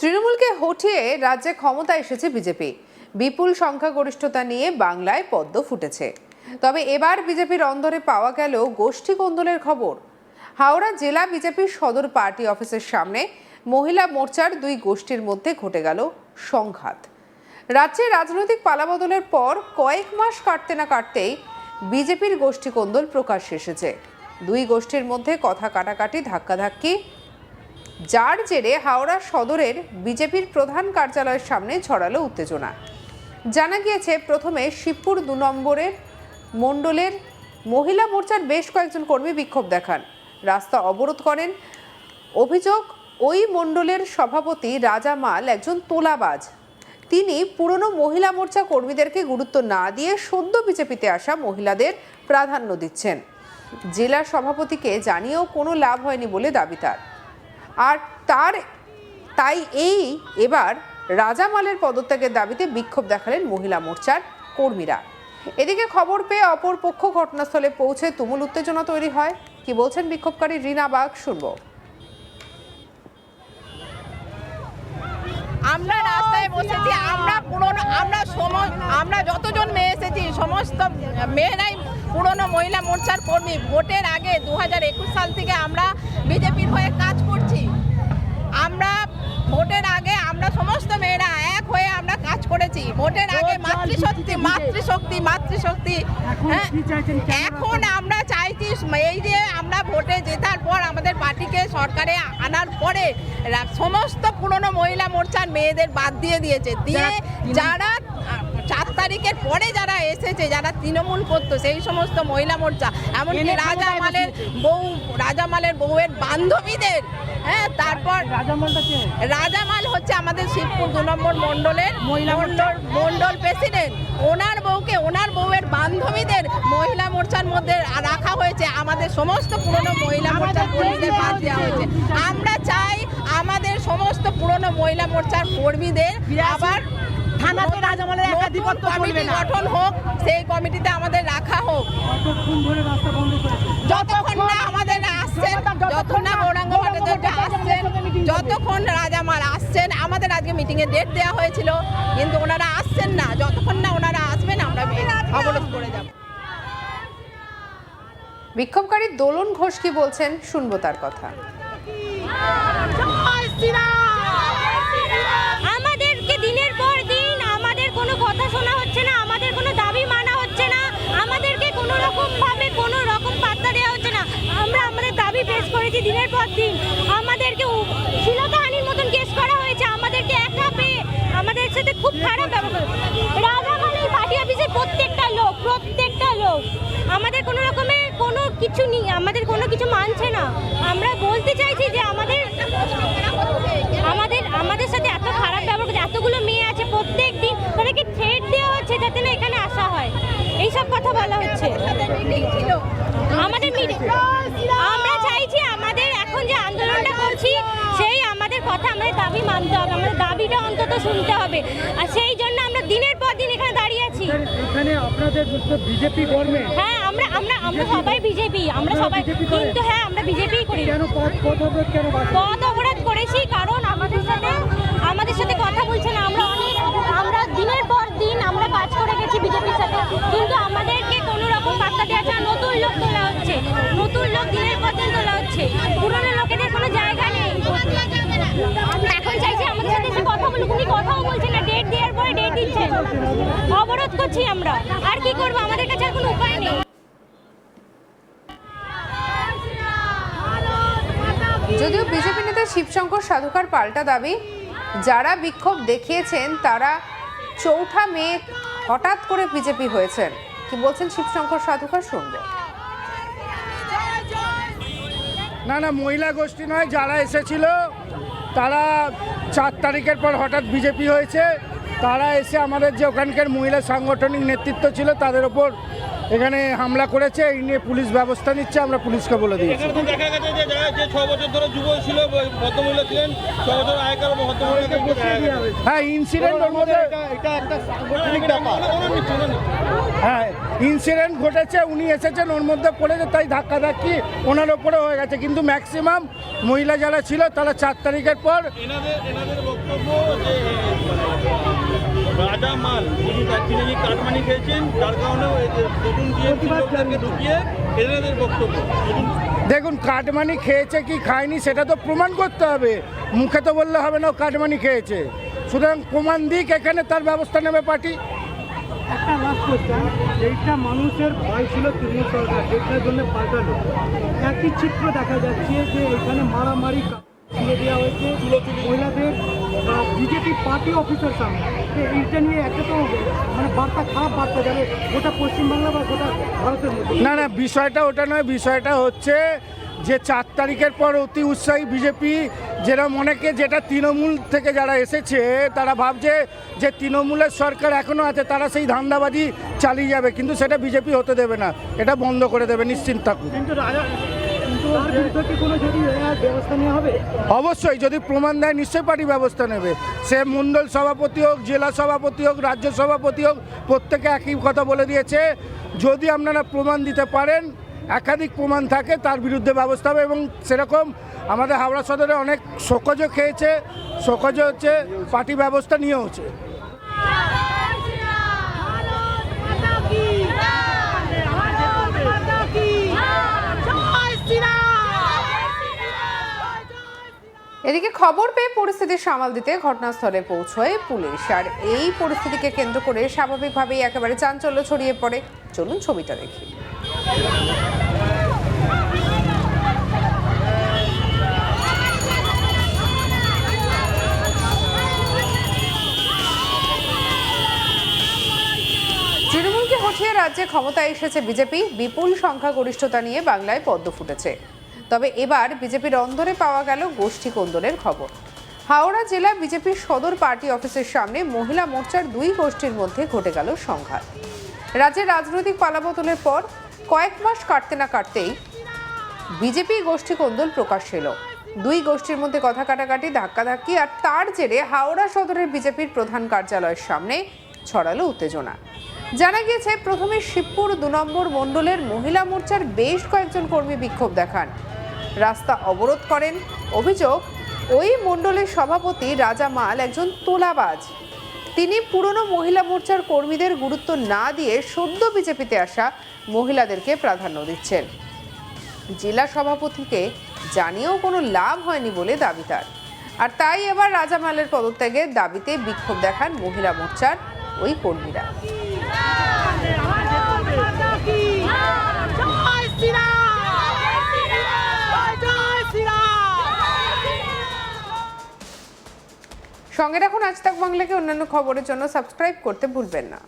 তৃণমূলকে হটিয়ে রাজ্যে ক্ষমতা এসেছে বিজেপি। বিপুল সংখ্যাগরিষ্ঠতা নিয়ে বাংলায় পদ্ম ফুটেছে। তবে এবার বিজেপির অন্দরে পাওয়া গেল গোষ্ঠী কোন্দলের খবর। হাওড়া জেলা বিজেপির সদর পার্টি অফিসের সামনে মহিলা মোর্চার দুই গোষ্ঠীর মধ্যে ঘটে গেল সংঘাত। রাজ্যে রাজনৈতিক পালাবদলের পর কয়েক মাস কাটতে না কাটতেই বিজেপির গোষ্ঠী কোন্দল প্রকাশ্যে এসেছে। দুই গোষ্ঠীর মধ্যে কথা কাটাকাটি, ধাক্কাধাক্কি, যার জেরে হাওড়া সদরের বিজেপির প্রধান কার্যালয়ের সামনে ছড়ালো উত্তেজনা। জানা গিয়েছে, প্রথমে শিবপুর 2 নম্বরের মণ্ডলের মহিলা মোর্চার বেশ কয়েকজন কর্মী বিক্ষোভ দেখান, রাস্তা অবরোধ করেন। অভিযোগ, ওই মণ্ডলের সভাপতি রাজা মাল একজন তোলাবাজ। তিনি পুরনো মহিলা মোর্চা কর্মীদেরকে গুরুত্ব না দিয়ে সদ্য বিজেপিতে আসা মহিলাদের প্রাধান্য দিচ্ছেন। জেলা সভাপতিকে জানিয়েও কোনো লাভ হয়নি বলে দাবি তার। আর তাই এবার রাজা মালের পদত্যাগের দাবিতে বিক্ষোভ দেখালেন মহিলা মোর্চার কর্মীরা। এদিকে খবর পেয়ে অপর পক্ষ ঘটনাস্থলে পৌঁছে তুমুল উত্তেজনা তৈরি হয়। কি বলছেন বিক্ষোভকারী রীনা বাগ, শুনবো। আমরা রাস্তায় বসেছি, আমরা যতজন মেয়ে এসেছি সমস্ত মেয়েরাই পুরনো মহিলা মোর্চার কর্মী। ভোটের আগে 2021 সাল থেকে আমরা বিজেপির হয়ে কাজ করছি। আমরা ভোটের আগে আমরা সমস্ত মেয়েরা এক হয়ে আমরা কাজ করেছি। ভোটের আগে মাতৃশক্তি। এখন আমরা চাইছি এই যে আমরা ভোটে জেতার পর আমাদের পার্টিকে সরকারে আনার পরে সমস্ত পুরনো মহিলা মোর্চার মেয়েদের বাদ দিয়েছে, যারা 4 তারিখের পরে যারা এসেছে, যারা তৃণমূল করতো সেই সমস্ত মহিলা মোর্চা, এমনকি রাজা মালের বউয়ের বান্ধবীদের। হ্যাঁ, তারপর রাজামাল হচ্ছে আমাদের শিবপুর 2 নম্বর মণ্ডলের মণ্ডল প্রেসিডেন্ট। ওনার বউয়ের বান্ধবীদের মহিলা মোর্চার মধ্যে রাখা হয়েছে। আমাদের সমস্ত পুরনো মহিলা মোর্চার কর্মীদের বাদ দেওয়া হয়েছে। আমরা চাই আমাদের সমস্ত পুরনো মহিলা মোর্চার কর্মীদের আবার থানাতে রাজামালের একাধিপত্য গঠন হোক, সেই কমিটিতে আমাদের রাখা হোক। যতক্ষণ না আমাদের আসছেন, যতক্ষণ না গৌরাঙ্গ ভট্টাচার্য আসছেন, যতক্ষণ রাজামাল আসছেন, আমাদের আজকে মিটিংয়ে ডেট দেওয়া হয়েছিল, কিন্তু ওনারা আসছেন না। যতক্ষণ না ওনারা আসবেন আমরা অবরোধ করে যাব। বিক্ষোভকারী দোলন ঘোষ কি বলছেন, শুনবো তার কথা। আমাদেরকে দিনের পর দিন আমাদের কোনো কথা শোনা হচ্ছে না, আমাদের কোনো দাবি মানা হচ্ছে না, আমাদেরকে কোনো রকম পাত্তা দেওয়া হচ্ছে না। আমরা আমাদের দাবি পেশ করেছি দিনের পর দিন। আমাদেরকে শ্লীলতাহানির মতন কেস করা হয়েছে, আমাদেরকে একা পেয়ে আমাদের সাথে খুব খারাপ ব্যবহার। রাজামালের পার্টি অফিসের প্রত্যেকটা লোক আমাদের কোনো রকমের কোনো কিছু নেই, আমাদের কোনো কিছু মানছে না। আমরা বলতে চাইছি যে আমাদের সাথে এত খারাপ ব্যবহার করছে। এতগুলো মেয়ে আছে, প্রত্যেক দিন তাদেরকে থ্রেট দেওয়া হচ্ছে যাতে না এখানে আসা হয়, এইসব কথা বলা হচ্ছে। আমাদের আমরা চাইছি আমাদের এখন যে আন্দোলনটা করছি সেই আমাদের কথা, আমাদের দাবি মানতে হবে, আমাদের দাবিটা অন্তত শুনতে হবে। আর সেই জন্য আমরা দিনের পর দিন এখানে দাঁড়িয়ে আছি। এখানে আপনাদের বিজেপি কর্মী? হ্যাঁ, আমরা সবাই বিজেপি, আমরা সবাই, কিন্তু হ্যাঁ আমরা বিজেপিই করি। পথ অবরোধ করেছি কারণ আমাদের সাথে কথা বলছে না। আমরা দিনের পর দিন আমরা কাজ করে গেছি বিজেপির সাথে, কিন্তু আমাদেরকে কোনো রকম পাত্তা দেওয়া যায় না। নতুন লোক তোলা হচ্ছে, নতুন লোক দিনের পর দিন তোলা হচ্ছে, পুরনো লোকেদের কোনো জায়গা নেই। এখন চাইছি আমাদের সাথে এসে কথা বলুক, উনি কথাও বলছে না, ডেট দেওয়ার পরে ডেট দিচ্ছে। অবরোধ করছি আমরা, আর কি করবো, আমাদের কাছে আর কোনো উপায় নেই। যদিও বিজেপি নেতা শিবশঙ্কর সাধুকার পাল্টা দাবি, যারা বিক্ষোভ দেখিয়েছেন তারা 4 মে হঠাৎ করে বিজেপি হয়েছেন। কি বলছেন শিবশঙ্কর সাধুকার, শুনবো। না, মহিলা গোষ্ঠী নয়, যারা এসেছিল তারা 4 তারিখের পর হঠাৎ বিজেপি হয়েছে। তারা এসে আমাদের যে ওখানকার মহিলা সাংগঠনিক নেতৃত্ব ছিল তাদের ওপর এখানে হামলা করেছে, এই নিয়ে পুলিশ ব্যবস্থা নিচ্ছে, আমরা পুলিশকে বলে দিয়েছি। এখানে তো দেখা গেছে যে যারা যে 6 বছর ধরে যুবক ছিল ভদ্রমহিলা ছিলেন 6 বছর আগেকার ভদ্রমহিলাকে হ্যাঁ ইনসিডেন্ট ওর মধ্যে, হ্যাঁ ইনসিডেন্ট ঘটেছে, উনি এসেছেন ওর মধ্যে পড়েছে, তাই ধাক্কাধাক্কি ওনার ওপরে হয়ে গেছে। কিন্তু ম্যাক্সিমাম মহিলা যারা ছিল তারা 4 তারিখের পর এনাদের বক্তব্য যে রাজা মাল তিনি কাটমানি খেয়েছেন, যার কারণে নতুন দিয়ে ঢুকিয়ে এনাদের বক্তব্য। দেখুন কাটমানি খেয়েছে কি খায়নি সেটা তো প্রমাণ করতে হবে, মুখে তো বললে হবে না কাটমানি খেয়েছে। সুতরাং প্রমাণ দিক, এখানে তার ব্যবস্থা নেবে পার্টি। একটা লাস্ট কোয়েশ্চেন, এইটা মানুষের ভয় ছিল তৃণমূল সরকার, যেটার জন্য পাল্টালো। একই চিত্র দেখা যাচ্ছে যে এখানে মারামারি তুলে দেওয়া হয়েছে মহিলাদের বিজেপি পার্টি অফিসের সামনে। তো এইটা নিয়ে একটা তো মানে বার্তা, খারাপ বার্তা যাবে গোটা পশ্চিমবাংলা বা গোটা ভারতের মধ্যে। না না, বিষয়টা ওটা নয়, বিষয়টা হচ্ছে যে 4 তারিখের পর অতি উৎসাহী বিজেপি, যেরকম অনেকে যেটা তৃণমূল থেকে যারা এসেছে তারা ভাবছে যে তৃণমূলের সরকার এখনও আছে, তারা সেই ধান্দাবাজি চালিয়ে যাবে, কিন্তু সেটা বিজেপি হতে দেবে না, এটা বন্ধ করে দেবে, নিশ্চিন্ত থাকুন। কিন্তু তার বিরুদ্ধে কি কোনো যদি ব্যবস্থা নেওয়া হবে? অবশ্যই, যদি প্রমাণ দেয় নিশ্চয়ই পার্টি ব্যবস্থা নেবে। সে মণ্ডল সভাপতি হোক, জেলা সভাপতি হোক, রাজ্য সভাপতি হোক, প্রত্যেকে একই কথা বলে দিয়েছে, যদি আপনারা প্রমাণ দিতে পারেন, একাধিক প্রমাণ থাকে, তার বিরুদ্ধে ব্যবস্থা হবে। এবং সেরকম আমাদের হাওড়া সদরে অনেক শোকজও খেয়েছে, শোকজও হচ্ছে, পার্টি ব্যবস্থা নিয়েও হচ্ছে। এদিকে খবর পেয়ে পরিস্থিতি সামাল দিতে ঘটনাস্থলে পৌঁছয় পুলিশ, আর এই পরিস্থিতিকে কেন্দ্র করে স্বাভাবিকভাবেই একেবারে চাঞ্চল্য ছড়িয়ে পড়ে। চলুন ছবিটা দেখি। তৃণমূলকে হটিয়ে রাজ্যে ক্ষমতায় এসেছে বিজেপি, বিপুল সংখ্যাগরিষ্ঠতা নিয়ে বাংলায় পদ্ম ফুটেছে। তবে এবার বিজেপির অন্দরে পাওয়া গেল গোষ্ঠী কোন্দলের খবর। হাওড়া জেলা বিজেপির সদর পার্টি অফিসের সামনে মহিলা মোর্চার 2 গোষ্ঠীর মধ্যে ঘটে গেল সংঘাত। রাজ্যের রাজনৈতিক পালাবদলের পর কয়েক মাস কাটতে না কাটতেই বিজেপি গোষ্ঠী কোন্দল প্রকাশ এলো। 2 গোষ্ঠীর মধ্যে কথা কাটাকাটি, ধাক্কাধাক্কি, আর তার জেরে হাওড়া সদরের বিজেপির প্রধান কার্যালয়ের সামনে ছড়ালো উত্তেজনা। জানা গিয়েছে, প্রথমে শিবপুর 2 নম্বর মণ্ডলের মহিলা মোর্চার বেশ কয়েকজন কর্মী বিক্ষোভ দেখান, রাস্তা অবরোধ করেন। অভিযোগ, ওই মণ্ডলের সভাপতি রাজা মাল একজন তোলাবাজ। তিনি পুরনো মহিলা মোর্চার কর্মীদের গুরুত্ব না দিয়ে সদ্য বিজেপিতে আসা মহিলাদেরকে প্রাধান্য দিচ্ছেন। জেলা সভাপতিকে জানিয়েও কোনো লাভ হয়নি বলে দাবি তার, আর তাই এবার রাজা মালের পদত্যাগের দাবিতে বিক্ষোভ দেখান মহিলা মোর্চার ওই কর্মীরা। সঙ্গে রাখুন আজ তাক বাংলাকে। অন্যান্য খবরের জন্য সাবস্ক্রাইব করতে ভুলবেন না।